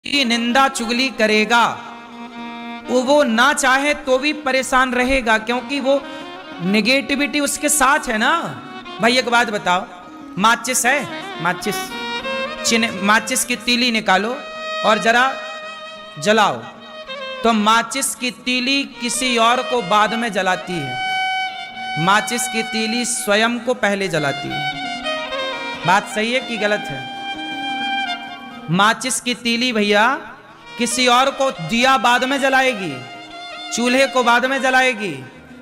की निंदा चुगली करेगा वो ना चाहे तो भी परेशान रहेगा, क्योंकि वो निगेटिविटी उसके साथ है ना। भाई एक बात बताओ, माचिस है, माचिस की तीली निकालो और जरा जलाओ, तो माचिस की तीली किसी और को बाद में जलाती है, माचिस की तीली स्वयं को पहले जलाती है। बात सही है कि गलत है? माचिस की तीली भैया किसी और को दिया बाद में जलाएगी, चूल्हे को बाद में जलाएगी,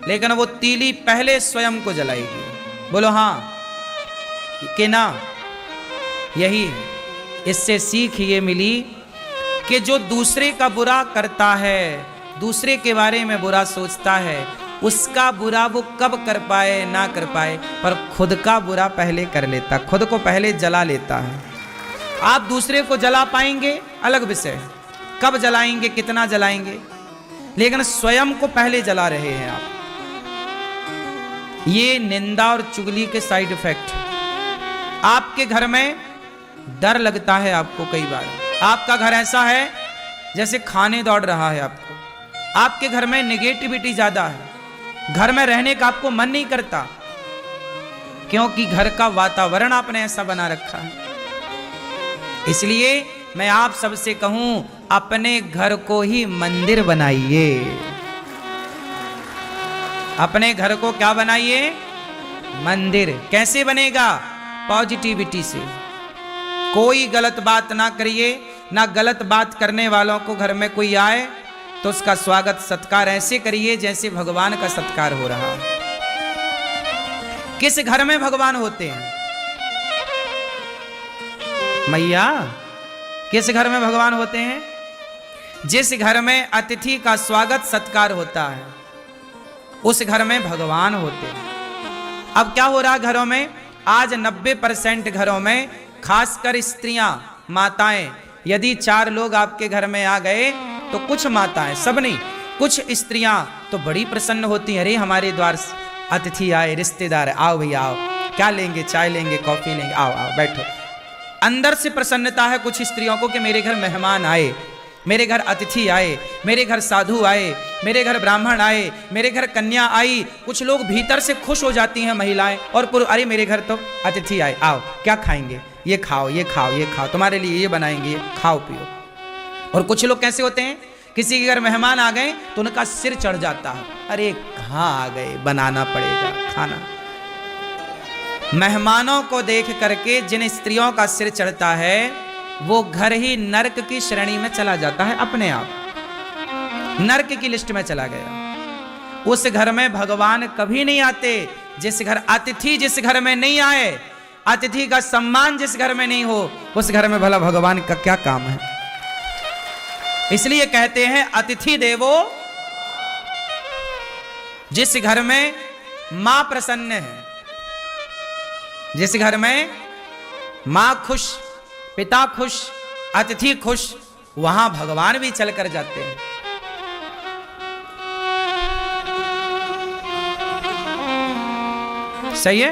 लेकिन वो तीली पहले स्वयं को जलाएगी। बोलो हाँ कि ना? यही है। इससे सीख ये मिली कि जो दूसरे का बुरा करता है, दूसरे के बारे में बुरा सोचता है, उसका बुरा वो कब कर पाए ना कर पाए, पर खुद का बुरा पहले कर लेता, खुद को पहले जला लेता है। आप दूसरे को जला पाएंगे अलग विषय है, कब जलाएंगे, कितना जलाएंगे, लेकिन स्वयं को पहले जला रहे हैं आप। ये निंदा और चुगली के साइड इफेक्ट है। आपके घर में डर लगता है आपको, कई बार आपका घर ऐसा है जैसे खाने दौड़ रहा है आपको, आपके घर में नेगेटिविटी ज्यादा है, घर में रहने का आपको मन नहीं करता, क्योंकि घर का वातावरण आपने ऐसा बना रखा है। इसलिए मैं आप सबसे कहूं, अपने घर को ही मंदिर बनाइए। अपने घर को क्या बनाइए? मंदिर। कैसे बनेगा? पॉजिटिविटी से। कोई गलत बात ना करिए, ना गलत बात करने वालों को घर में कोई आए तो उसका स्वागत सत्कार ऐसे करिए जैसे भगवान का सत्कार हो रहा है। किस घर में भगवान होते हैं मैया? किस घर में भगवान होते हैं? जिस घर में अतिथि का स्वागत सत्कार होता है, उस घर में भगवान होते हैं। अब क्या हो रहा है घरों में? आज 90% घरों में, खासकर स्त्रियां, माताएं, यदि 4 लोग आपके घर में आ गए तो कुछ माताएं, सब नहीं, कुछ स्त्रियां तो बड़ी प्रसन्न होती हैं। अरे हमारे द्वार अतिथि आए, रिश्तेदार, आओ भैया आओ, क्या लेंगे? चाय लेंगे, कॉफी लेंगे, आओ आओ बैठो। अंदर से प्रसन्नता है कुछ स्त्रियों को कि मेरे घर मेहमान आए, मेरे घर अतिथि आए, मेरे घर साधु आए, मेरे घर ब्राह्मण आए, मेरे घर कन्या आई। कुछ लोग भीतर से खुश हो जाती हैं महिलाएं और पुरुष, अरे मेरे घर तो अतिथि आए, आओ क्या खाएंगे, ये खाओ ये खाओ ये खाओ, तुम्हारे लिए ये बनाएंगे, ये खाओ पियो। और कुछ लोग कैसे होते हैं, किसी के घर मेहमान आ गए तो उनका सिर चढ़ जाता है, अरे कहाँ आ गए, बनाना पड़ेगा खाना। मेहमानों को देख करके जिन स्त्रियों का सिर चढ़ता है वो घर ही नरक की श्रेणी में चला जाता है, अपने आप नरक की लिस्ट में चला गया। उस घर में भगवान कभी नहीं आते। जिस घर अतिथि, जिस घर में नहीं आए, अतिथि का सम्मान जिस घर में नहीं हो, उस घर में भला भगवान का क्या काम है? इसलिए कहते हैं अतिथि देवो। जिस घर में मां प्रसन्न है, जिस घर में मां खुश, पिता खुश, अतिथि खुश, वहां भगवान भी चल कर जाते हैं। सही है?